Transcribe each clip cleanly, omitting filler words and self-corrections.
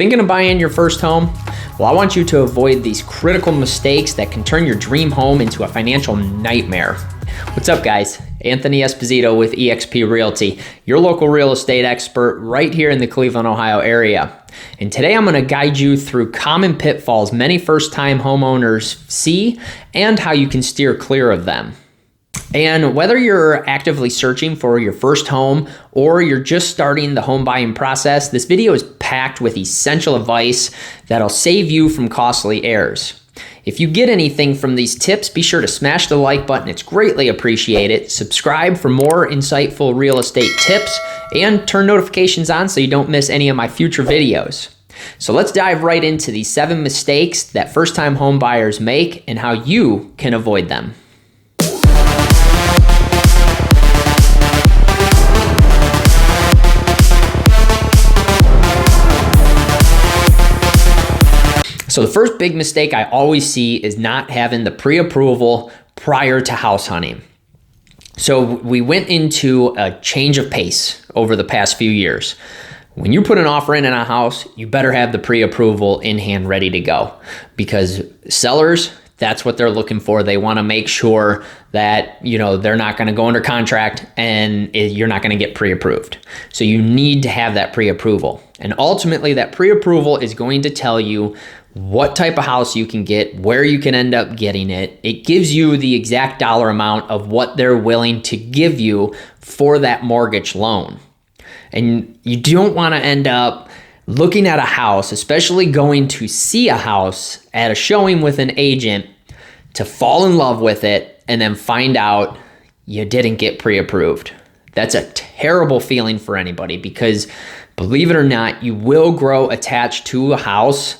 Thinking of buying your first home? Well, I want you to avoid these critical mistakes that can turn your dream home into a financial nightmare. What's up, guys? Anthony Esposito with eXp Realty, your local real estate expert right here in the Cleveland, Ohio area. And today I'm going to guide you through common pitfalls many first-time homeowners see and how you can steer clear of them. And whether you're actively searching for your first home or you're just starting the home buying process, this video is packed with essential advice that'll save you from costly errors. If you get anything from these tips, be sure to smash the like button. It's greatly appreciated. Subscribe for more insightful real estate tips and turn notifications on so you don't miss any of my future videos. So let's dive right into these 7 mistakes that first-time home buyers make and how you can avoid them. So the first big mistake I always see is not having the pre-approval prior to house hunting. So we went into a change of pace over the past few years. When you put an offer in a house, you better have the pre-approval in hand ready to go, because sellers, that's what they're looking for. They want to make sure that, they're not going to go under contract and you're not going to get pre-approved. So you need to have that pre-approval. And ultimately that pre-approval is going to tell you what type of house you can get, where you can end up getting it. It gives you the exact dollar amount of what they're willing to give you for that mortgage loan. And you don't want to end up looking at a house, especially going to see a house at a showing with an agent, to fall in love with it and then find out you didn't get pre-approved. That's a terrible feeling for anybody, because believe it or not, you will grow attached to a house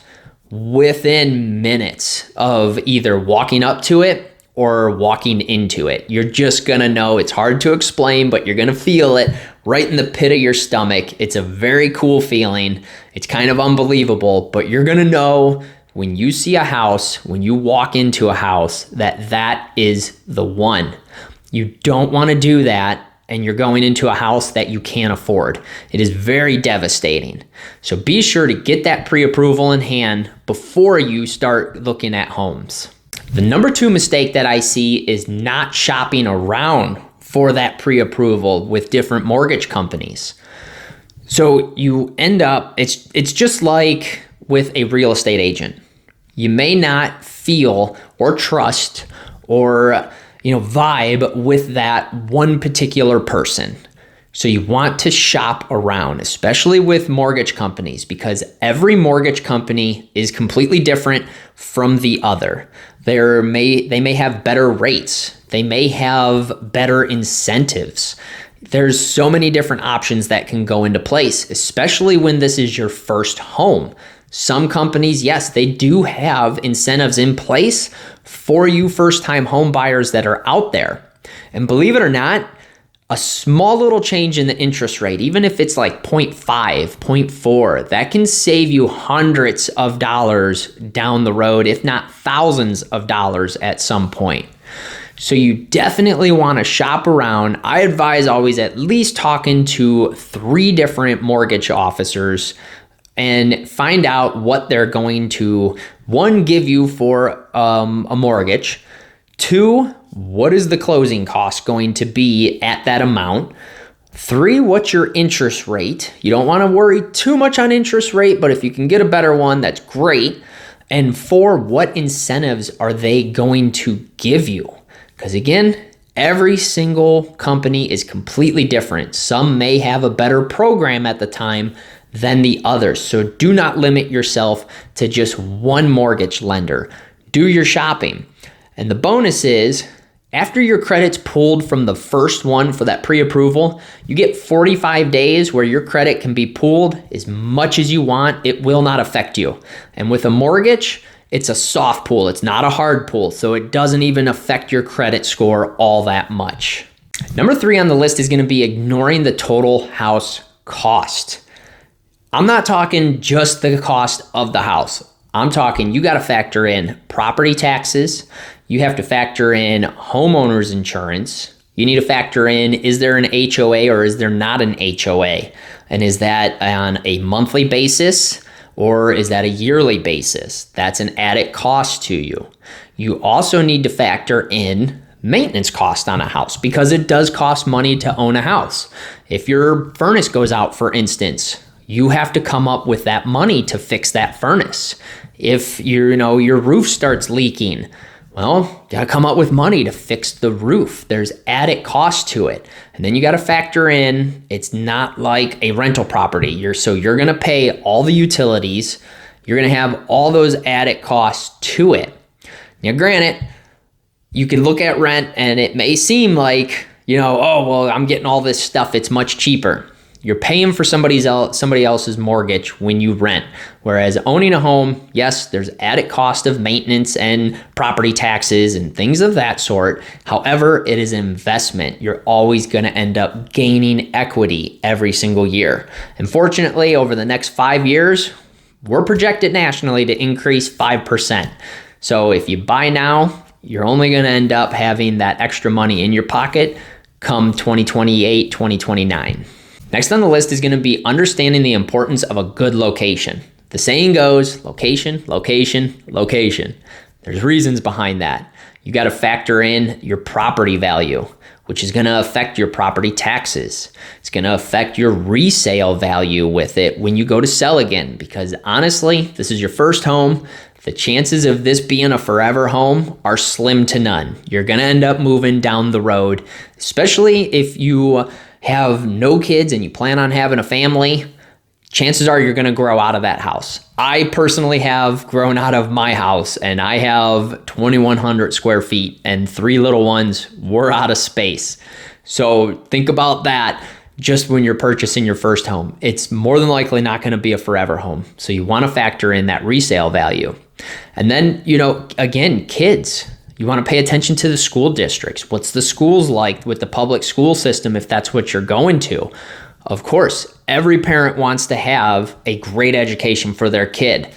within minutes of either walking up to it or walking into it. You're just gonna know. It's hard to explain, but you're gonna feel it right in the pit of your stomach. It's a very cool feeling. It's kind of unbelievable, but you're gonna know when you see a house, when you walk into a house, that is the one. You don't wanna do that and you're going into a house that you can't afford. It is very devastating. So be sure to get that pre-approval in hand before you start looking at homes. The number 2 mistake that I see is not shopping around for that pre-approval with different mortgage companies. So you end up, it's just like with a real estate agent. You may not feel or trust or vibe with that one particular person. So you want to shop around, especially with mortgage companies, because every mortgage company is completely different from the other. They may have better rates. They may have better incentives. There's so many different options that can go into place, especially when this is your first home. Some companies, yes, they do have incentives in place for you first-time home buyers that are out there. And believe it or not, a small little change in the interest rate, even if it's like 0.5, 0.4, that can save you hundreds of dollars down the road, if not thousands of dollars at some point. So you definitely want to shop around. I advise always at least talking to 3 different mortgage officers and find out what they're going to, 1, give you for a mortgage, 2, what is the closing cost going to be at that amount, 3, what's your interest rate? You don't want to worry too much on interest rate, but if you can get a better one, that's great. And 4, what incentives are they going to give you? Because again, every single company is completely different. Some may have a better program at the time than the others. So do not limit yourself to just one mortgage lender. Do your shopping. And the bonus is, after your credit's pulled from the first one for that pre-approval, you get 45 days where your credit can be pulled as much as you want. It will not affect you. And with a mortgage, it's a soft pull. It's not a hard pull. So it doesn't even affect your credit score all that much. Number 3 on the list is going to be ignoring the total house cost. I'm not talking just the cost of the house. I'm talking you got to factor in property taxes. You have to factor in homeowner's insurance. You need to factor in, is there an HOA or is there not an HOA? And is that on a monthly basis Or is that a yearly basis? That's an added cost to you. You also need to factor in maintenance cost on a house because it does cost money to own a house. If your furnace goes out, for instance, you have to come up with that money to fix that furnace. If your roof starts leaking, well, you gotta come up with money to fix the roof. There's added cost to it. And then you gotta factor in, it's not like a rental property. You're gonna pay all the utilities. You're gonna have all those added costs to it. Now, granted, you can look at rent and it may seem like, oh, well, I'm getting all this stuff. It's much cheaper. You're paying for somebody else's mortgage when you rent. Whereas owning a home, yes, there's added cost of maintenance and property taxes and things of that sort. However, it is an investment. You're always going to end up gaining equity every single year. And fortunately, over the next 5 years, we're projected nationally to increase 5%. So if you buy now, you're only going to end up having that extra money in your pocket come 2028, 2029. Next on the list is going to be understanding the importance of a good location. The saying goes, location, location, location. There's reasons behind that. You got to factor in your property value, which is going to affect your property taxes. It's going to affect your resale value with it when you go to sell again, because honestly, this is your first home. The chances of this being a forever home are slim to none. You're going to end up moving down the road, especially if you have no kids and you plan on having a family. Chances are you're going to grow out of that house. I personally have grown out of my house and I have 2,100 square feet and 3 little ones were out of space. So think about that just when you're purchasing your first home. It's more than likely not going to be a forever home. So you want to factor in that resale value. And then, again, kids. You want to pay attention to the school districts. What's the schools like with the public school system if that's what you're going to? Of course, every parent wants to have a great education for their kid.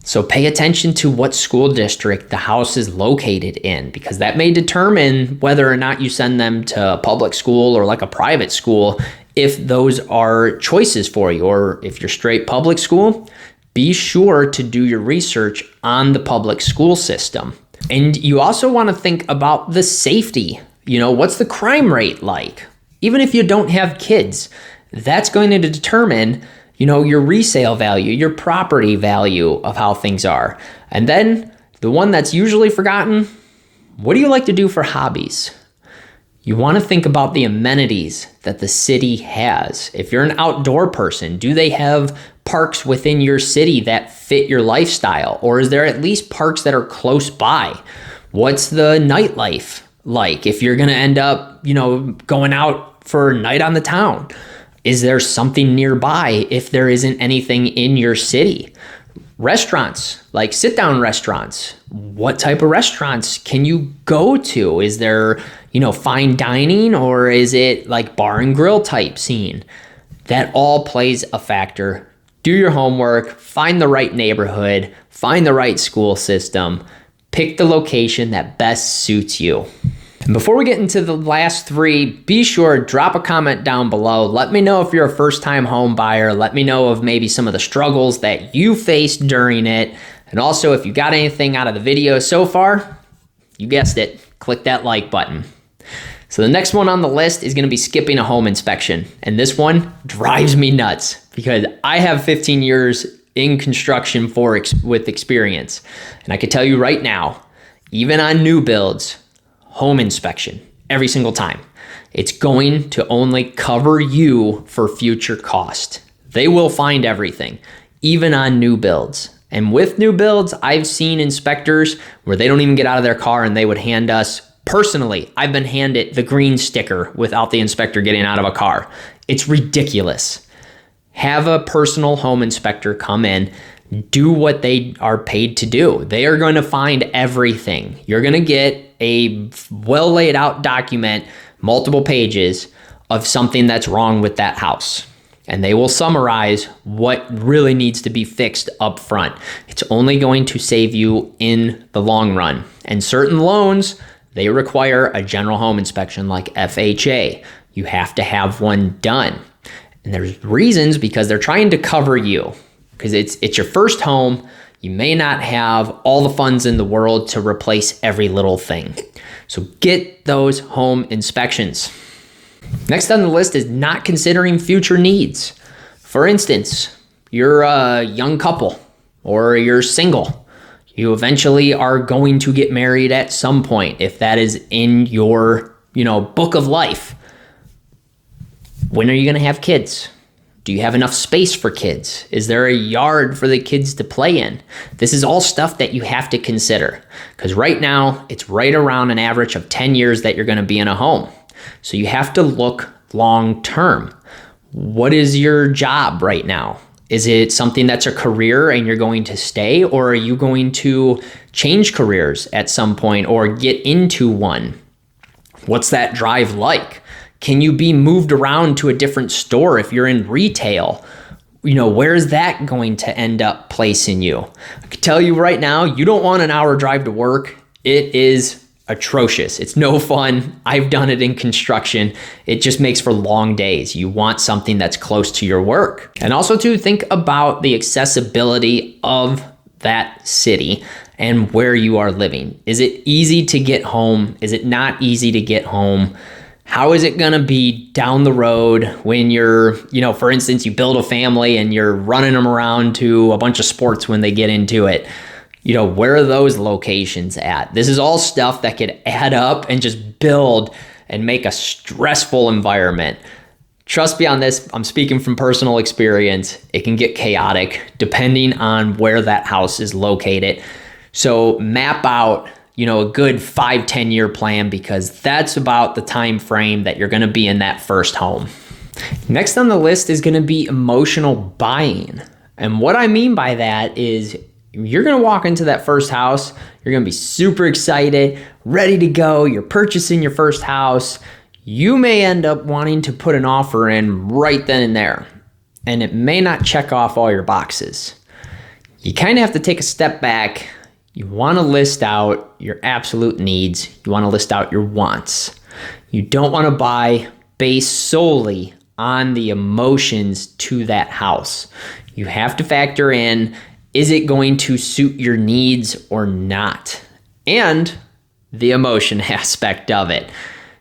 So pay attention to what school district the house is located in, because that may determine whether or not you send them to a public school or like a private school, if those are choices for you. Or if you're straight public school, be sure to do your research on the public school system. And you also want to think about the safety. What's the crime rate like? Even if you don't have kids, that's going to determine, your resale value, your property value of how things are. And then the one that's usually forgotten, what do you like to do for hobbies? You want to think about the amenities that the city has. If you're an outdoor person, do they have parks within your city that fit your lifestyle? Or is there at least parks that are close by? What's the nightlife like if you're going to end up, going out for a night on the town? Is there something nearby if there isn't anything in your city? Restaurants, like sit-down restaurants. What type of restaurants can you go to? Is there, fine dining, or is it like bar and grill type scene? That all plays a factor. Do your homework, find the right neighborhood, find the right school system, pick the location that best suits you. And before we get into the last 3, be sure to drop a comment down below. Let me know if you're a first-time home buyer. Let me know of maybe some of the struggles that you faced during it. And also, if you got anything out of the video so far, you guessed it, click that like button. So the next one on the list is going to be skipping a home inspection. And this one drives me nuts because I have 15 years in construction with experience. And I can tell you right now, even on new builds, home inspection every single time. It's going to only cover you for future cost. They will find everything, even on new builds. And with new builds, I've seen inspectors where they don't even get out of their car and they would hand us, personally, I've been handed the green sticker without the inspector getting out of a car. It's ridiculous. Have a personal home inspector come in, do what they are paid to do. They are going to find everything. You're going to get a well laid out document, multiple pages of something that's wrong with that house. And they will summarize what really needs to be fixed up front. It's only going to save you in the long run. And certain loans, they require a general home inspection like FHA. You have to have one done. And there's reasons, because they're trying to cover you. because it's your first home. You may not have all the funds in the world to replace every little thing. So get those home inspections. Next on the list is not considering future needs. For instance, you're a young couple or you're single. You eventually are going to get married at some point if that is in your, book of life. When are you going to have kids? Do you have enough space for kids? Is there a yard for the kids to play in? This is all stuff that you have to consider, because right now it's right around an average of 10 years that you're going to be in a home. So you have to look long term. What is your job right now? Is it something that's a career and you're going to stay, or are you going to change careers at some point or get into one? What's that drive like? Can you be moved around to a different store if you're in retail? Where is that going to end up placing you? I can tell you right now, you don't want an hour drive to work. It is atrocious. It's no fun. I've done it in construction. It just makes for long days. You want something that's close to your work. And also to think about the accessibility of that city and where you are living. Is it easy to get home? Is it not easy to get home? How is it going to be down the road when you're, for instance, you build a family and you're running them around to a bunch of sports when they get into it? Where are those locations at? This is all stuff that could add up and just build and make a stressful environment. Trust me on this, I'm speaking from personal experience. It can get chaotic depending on where that house is located. So map out a good 5-10 year plan, because that's about the time frame that you're going to be in that first home. Next on the list is going to be emotional buying. And what I mean by that is you're going to walk into that first house, you're going to be super excited, ready to go, you're purchasing your first house. You may end up wanting to put an offer in right then and there, and it may not check off all your boxes. You kind of have to take a step back. You want to list out your absolute needs. You want to list out your wants. You don't want to buy based solely on the emotions to that house. You have to factor in, is it going to suit your needs or not? And the emotion aspect of it.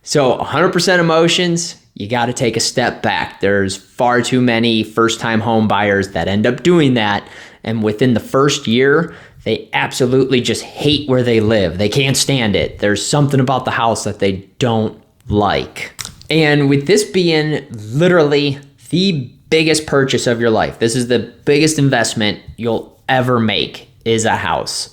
So 100% emotions, you got to take a step back. There's far too many first-time home buyers that end up doing that. And within the first year, they absolutely just hate where they live. They can't stand it. There's something about the house that they don't like. And with this being literally the biggest purchase of your life, this is the biggest investment you'll ever make, is a house.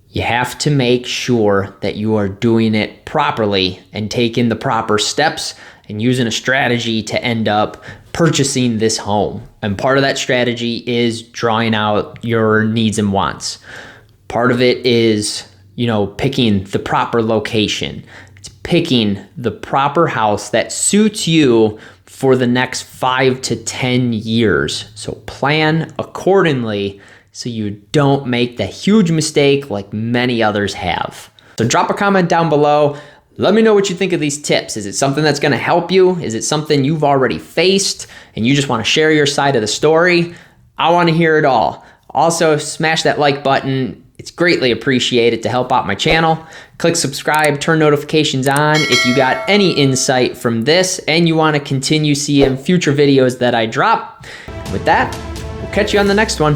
You have to make sure that you are doing it properly and taking the proper steps and using a strategy to end up purchasing this home. And part of that strategy is drawing out your needs and wants. Part of it is, picking the proper location. It's picking the proper house that suits you for the next 5 to 10 years. So plan accordingly so you don't make the huge mistake like many others have. So drop a comment down below. Let me know what you think of these tips. Is it something that's going to help you? Is it something you've already faced and you just want to share your side of the story? I want to hear it all. Also, smash that like button. It's greatly appreciated to help out my channel. Click subscribe, turn notifications on if you got any insight from this and you want to continue seeing future videos that I drop. With that, we'll catch you on the next one.